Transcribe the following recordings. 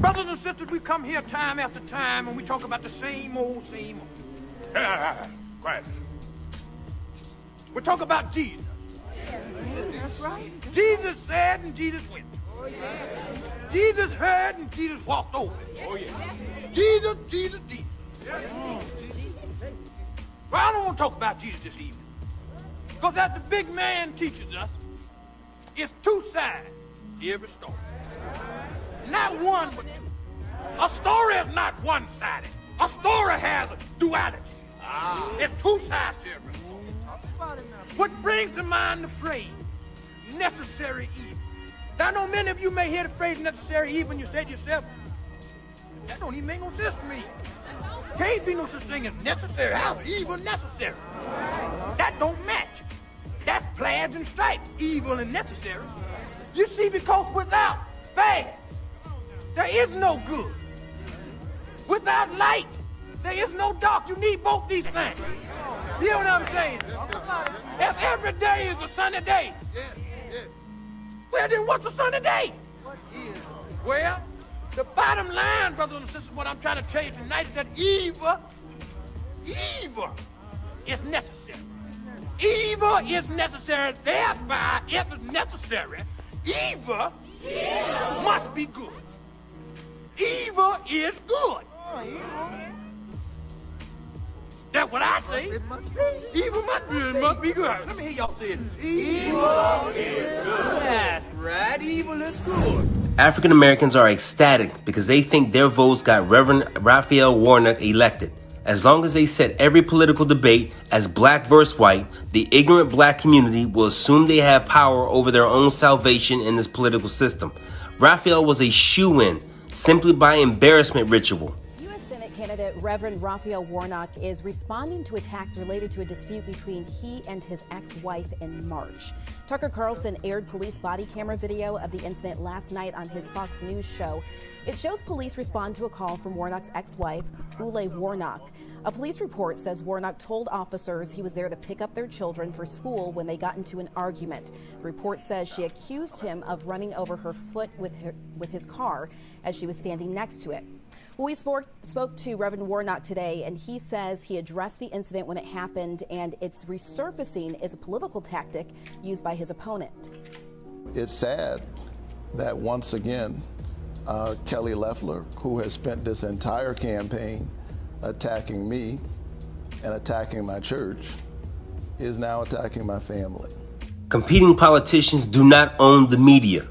Brothers and sisters, we come here time after time and we talk about the same old. Quiet. We talk about Jesus. That's right. Jesus said and Jesus went. Jesus heard and Jesus walked over. Jesus. Well, I don't want to talk about Jesus this evening. Because as the big man teaches us, it's two sides to every story. Not one, but two. A story is not one-sided. A story has a duality. There's two sides to every story. What brings to mind the phrase, necessary evil? Now, I know many of you may hear the phrase necessary evil and you say to yourself, that don't even make no sense to me. Can't be no such thing as necessary. How's evil necessary? That don't match. That's plaids and stripes, evil and necessary. You see, because without bad, there is no good. Without light, there is no dark. You need both these things. You know what I'm saying? If every day is a sunny day, well, then what's a sunny day? Well, the bottom line, brothers and sisters, what I'm trying to tell you tonight is that evil is necessary. Evil is necessary. Thereby, if it's necessary, evil must be good. Evil is good. That's what I say. It must be. Evil must be good. Let me hear y'all say it. Evil is good. That's right. Evil is good. African Americans are ecstatic because they think their votes got Reverend Raphael Warnock elected. As long as they set every political debate as black versus white, the ignorant black community will assume they have power over their own salvation in this political system. Raphael was a shoo-in simply by embarrassment ritual. U.S. Senate candidate Reverend Raphael Warnock is responding to attacks related to a dispute between he and his ex-wife in March. Tucker Carlson aired police body camera video of the incident last night on his Fox News show. It shows police respond to a call from Warnock's ex-wife, Ule Warnock. A police report says Warnock told officers he was there to pick up their children for school when they got into an argument. The report says she accused him of running over her foot with his car as she was standing next to it. Well, we spoke to Reverend Warnock today, and he says he addressed the incident when it happened, and it's resurfacing as a political tactic used by his opponent. It's sad that once again, Kelly Loeffler, who has spent this entire campaign attacking me and attacking my church, is now attacking my family. Competing politicians do not own the media.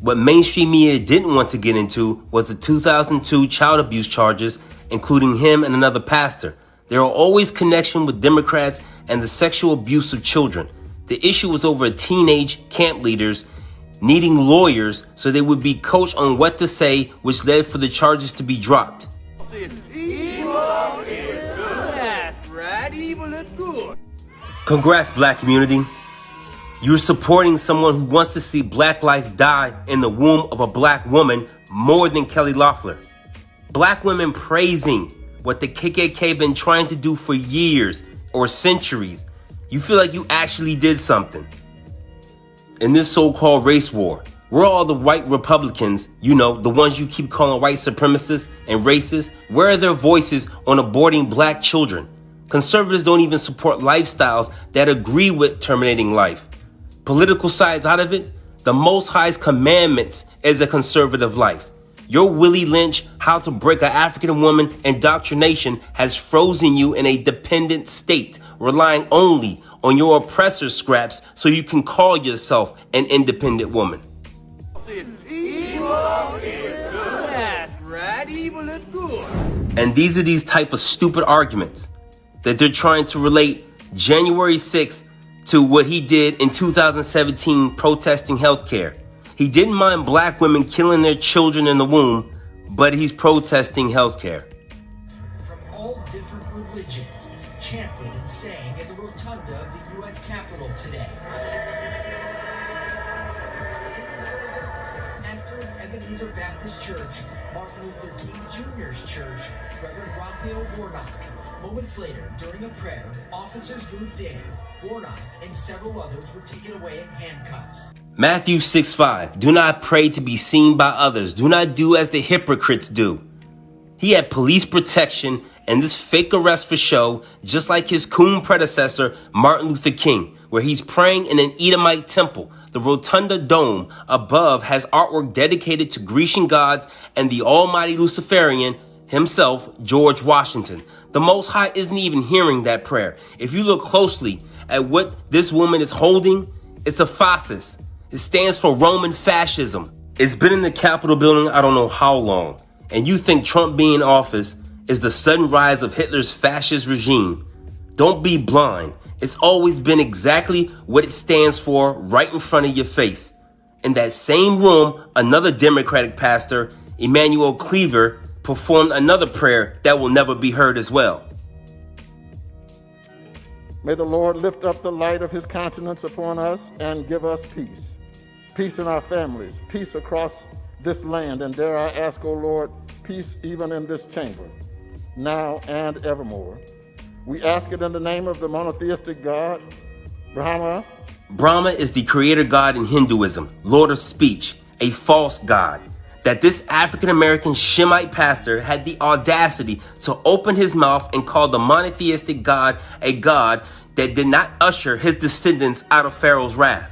What mainstream media didn't want to get into was the 2002 child abuse charges, including him and another pastor. There are always connections with Democrats and the sexual abuse of children. The issue was over teenage camp leaders needing lawyers so they would be coached on what to say, which led for the charges to be dropped. Evil is good. That's right. Evil is good. Congrats, black community. You're supporting someone who wants to see black life die in the womb of a black woman more than Kelly Loeffler. Black women praising what the KKK been trying to do for years or centuries. You feel like you actually did something. In this so-called race war, where are all the white Republicans, you know, the ones you keep calling white supremacists and racists? Where are their voices on aborting black children? Conservatives don't even support lifestyles that agree with terminating life. Political sides out of it, the Most High's commandments is a conservative life. Your Willie Lynch, how to break an African woman indoctrination has frozen you in a dependent state, relying only on your oppressor's scraps so you can call yourself an independent woman. Evil is good. That's right. Evil is good. And these are these type of stupid arguments that they're trying to relate January 6th to what he did in 2017 protesting healthcare. He didn't mind black women killing their children in the womb, but he's protesting healthcare. From all different religions, chanting and saying at the rotunda of the U.S. Capitol today. Pastor Ebenezer Baptist Church, Martin Luther King Jr.'s church, Reverend Raphael Warnock, Moments later, during a prayer, officers moved in. Warnock and several others were taken away in handcuffs. Matthew 6:5. Do not pray to be seen by others. Do not do as the hypocrites do. He had police protection and this fake arrest for show, just like his coon predecessor, Martin Luther King, where he's praying in an Edomite temple. The Rotunda Dome above has artwork dedicated to Grecian gods and the almighty Luciferian himself, George Washington. The Most High isn't even hearing that prayer. If you look closely at what this woman is holding, it's a fasces. It stands for Roman fascism. It's been in the Capitol building I don't know how long. And you think Trump being in office is the sudden rise of Hitler's fascist regime. Don't be blind. It's always been exactly what it stands for right in front of your face. In that same room, another Democratic pastor, Emmanuel Cleaver, performed another prayer that will never be heard as well. May the Lord lift up the light of his countenance upon us and give us peace. Peace in our families, peace across this land, and dare I ask, O Lord, peace even in this chamber, now and evermore. We ask it in the name of the monotheistic God, Brahma. Brahma is the creator god in Hinduism, Lord of Speech, a false god. That this African-American Shemite pastor had the audacity to open his mouth and call the monotheistic God a God that did not usher his descendants out of Pharaoh's wrath.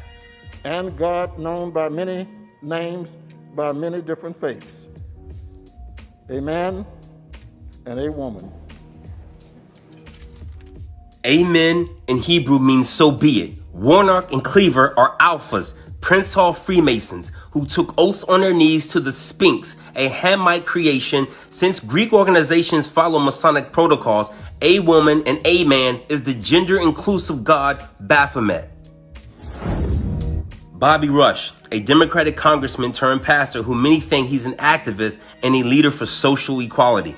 And God known by many names, by many different faiths. A man and a woman. Amen in Hebrew means so be it. Warnock and Cleaver are alphas, Prince Hall Freemasons, who took oaths on their knees to the Sphinx, a Hamite creation. Since Greek organizations follow Masonic protocols, a woman and a man is the gender-inclusive god Baphomet. Bobby Rush, a Democratic congressman turned pastor who many think he's an activist and a leader for social equality.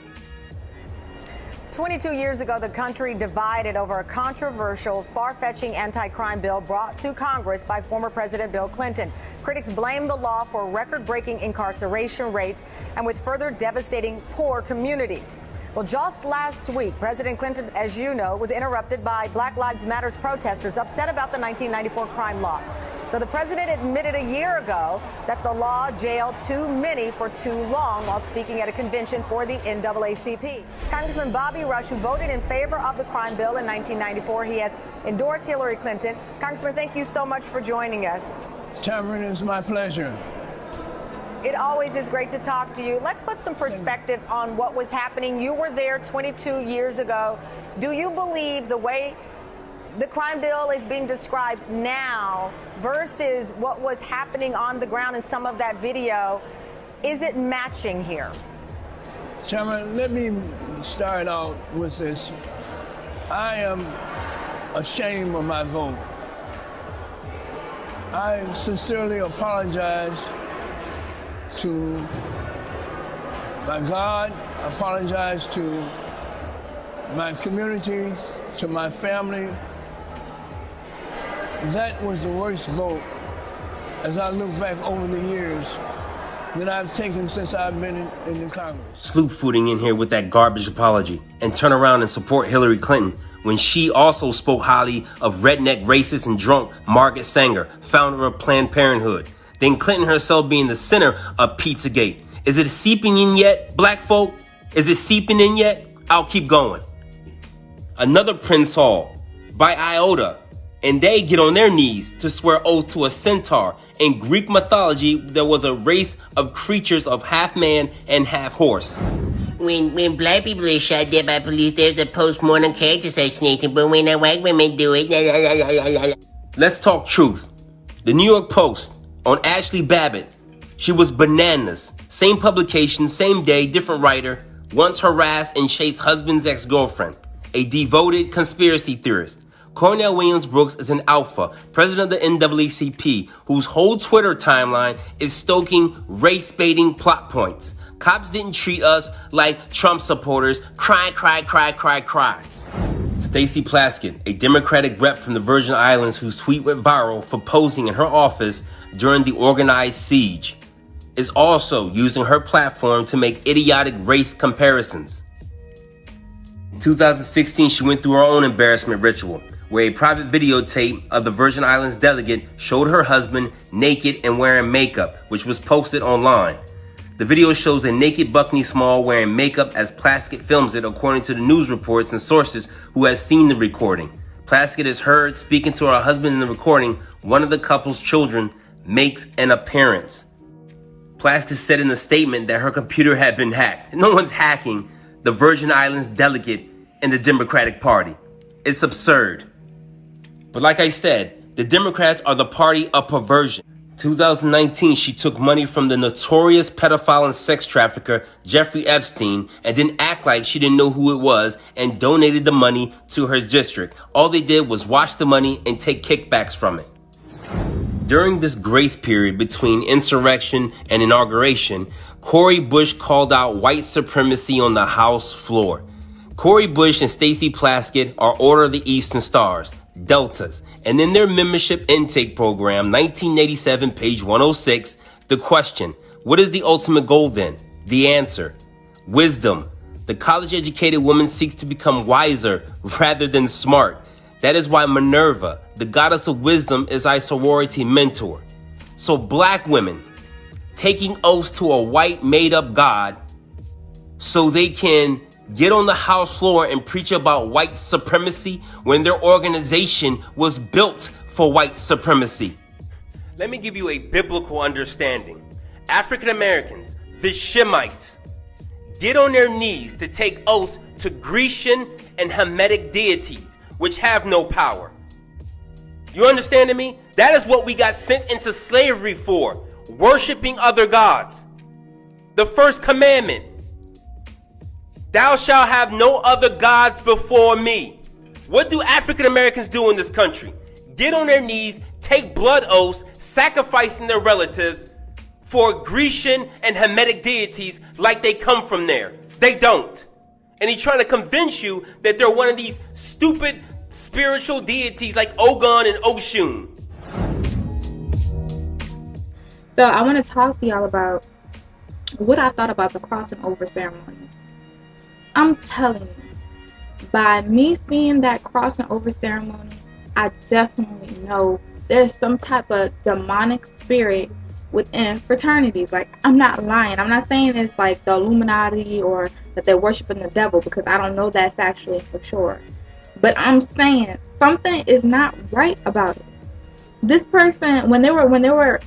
22 years ago, the country divided over a controversial, far-fetching anti-crime bill brought to Congress by former President Bill Clinton. Critics blame the law for record-breaking incarceration rates and with further devastating poor communities. Well, just last week, President Clinton, as you know, was interrupted by Black Lives Matter protesters upset about the 1994 crime law. Though the president admitted a year ago that the law jailed too many for too long while speaking at a convention for the NAACP. Congressman Bobby Rush, who voted in favor of the crime bill in 1994, he has endorsed Hillary Clinton. Congressman, thank you so much for joining us. Cameron, it's my pleasure. It always is great to talk to you. Let's put some perspective on what was happening. You were there 22 years ago. Do you believe the way the crime bill is being described now versus what was happening on the ground in some of that video, is it matching here? Chairman, let me start out with this. I am ashamed of my vote. I sincerely apologize to my God, I apologize to my community, to my family. That was the worst vote, as I look back over the years, that I've taken since I've been in the Congress. Sloop footing in here with that garbage apology and turn around and support Hillary Clinton when she also spoke highly of redneck, racist, and drunk Margaret Sanger, founder of Planned Parenthood. Then Clinton herself being the center of Pizzagate. Is it seeping in yet, black folk? Is it seeping in yet? I'll keep going. Another Prince Hall by Iota, and they get on their knees to swear oath to a centaur. In Greek mythology, there was a race of creatures of half man and half horse. When black people are shot dead by police, there's a post-mortem character assassination, but when white women do it, Let's talk truth. The New York Post on Ashley Babbitt. She was bananas. Same publication, same day, different writer. Once harassed and chased husband's ex-girlfriend. A devoted conspiracy theorist. Cornell Williams Brooks is an alpha, president of the NAACP, whose whole Twitter timeline is stoking race-baiting plot points. Cops didn't treat us like Trump supporters. Cry, cry, cry, cry, cry. Stacey Plaskett, a Democratic rep from the Virgin Islands whose tweet went viral for posing in her office during the organized siege, is also using her platform to make idiotic race comparisons. In 2016, she went through her own embarrassment ritual, where a private videotape of the Virgin Islands delegate showed her husband naked and wearing makeup, which was posted online. The video shows a naked Buckney Small wearing makeup as Plaskett films it, according to the news reports and sources who have seen the recording. Plaskett is heard speaking to her husband in the recording. One of the couple's children makes an appearance. Plaskett said in a statement that her computer had been hacked. No one's hacking the Virgin Islands delegate in the Democratic Party. It's absurd. But like I said, the Democrats are the party of perversion. 2019, she took money from the notorious pedophile and sex trafficker Jeffrey Epstein and didn't act like she didn't know who it was and donated the money to her district. All they did was wash the money and take kickbacks from it. During this grace period between insurrection and inauguration, Cori Bush called out white supremacy on the House floor. Cori Bush and Stacey Plaskett are Order of the Eastern Stars, Deltas, and in their membership intake program, 1987, page 106, the question, what is the ultimate goal then? The answer, wisdom. The college-educated woman seeks to become wiser rather than smart. That is why Minerva, the goddess of wisdom, is our sorority mentor. So black women taking oaths to a white made-up god so they can get on the House floor and preach about white supremacy when their organization was built for white supremacy. Let me give you a biblical understanding. African Americans, the Shemites, get on their knees to take oaths to Grecian and Hamitic deities, which have no power. You understanding me? That is what we got sent into slavery for, worshiping other gods. The first commandment, thou shalt have no other gods before me. What do African Americans do in this country? Get on their knees, take blood oaths, sacrificing their relatives for Grecian and Hamitic deities like they come from there. They don't. And he's trying to convince you that they're one of these stupid spiritual deities like Ogun and Oshun. So I want to talk to y'all about what I thought about the crossing over ceremony. I'm telling you, by me seeing that crossing over ceremony, I definitely know there's some type of demonic spirit within fraternities. Like, I'm not lying. I'm not saying it's like the Illuminati or that they're worshiping the devil, because I don't know that factually for sure. But I'm saying something is not right about it. This person, when they were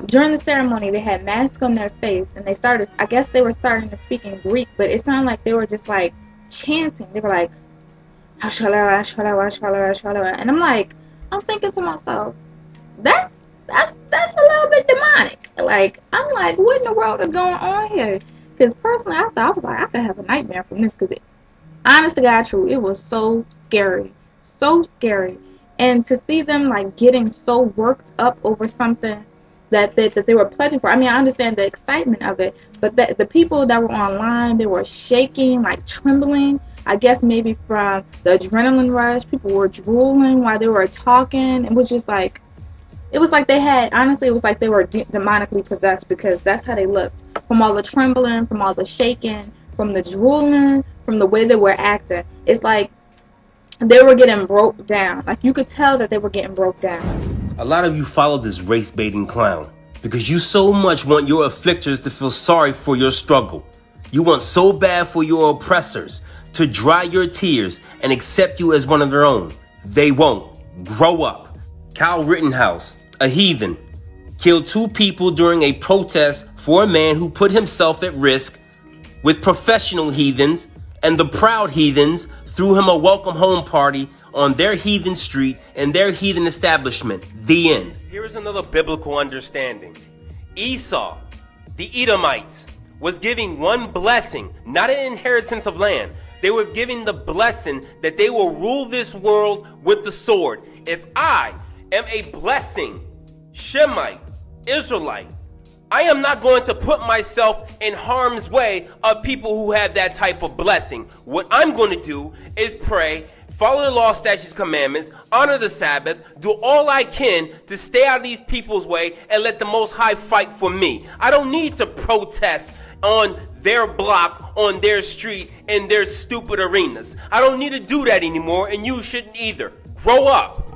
during the ceremony, they had masks on their face, and I guess they were starting to speak in Greek, but it sounded like they were just like chanting. They were like, and I'm thinking to myself, that's a little bit demonic. Like, I'm like, what in the world is going on here? Because personally, I was like, I could have a nightmare from this, because honest to God, true, it was so scary, and to see them like getting so worked up over something that they were pledging for. I mean, I understand the excitement of it, but the people that were online, they were shaking, like trembling. I guess maybe from the adrenaline rush. People were drooling while they were talking. It was like they had, honestly, it was like they were demonically possessed, because that's how they looked. From all the trembling, from all the shaking, from the drooling, from the way they were acting. It's like they were getting broke down. Like, you could tell that they were getting broke down. A lot of you follow this race-baiting clown because you so much want your afflictors to feel sorry for your struggle. You want so bad for your oppressors to dry your tears and accept you as one of their own. They won't. Grow up. Kyle Rittenhouse, a heathen, killed 2 people during a protest for a man who put himself at risk with professional heathens, and the proud heathens threw him a welcome home party on their heathen street and their heathen establishment. The end. Here is another biblical understanding. Esau, the Edomites, was giving one blessing, not an inheritance of land. They were giving the blessing that they will rule this world with the sword. If I am a blessing, Shemite, Israelite, I am not going to put myself in harm's way of people who have that type of blessing. What I'm going to do is pray, follow the law, statutes, commandments, honor the Sabbath, do all I can to stay out of these people's way and let the Most High fight for me. I don't need to protest on their block, on their street, in their stupid arenas. I don't need to do that anymore, and you shouldn't either. Grow up.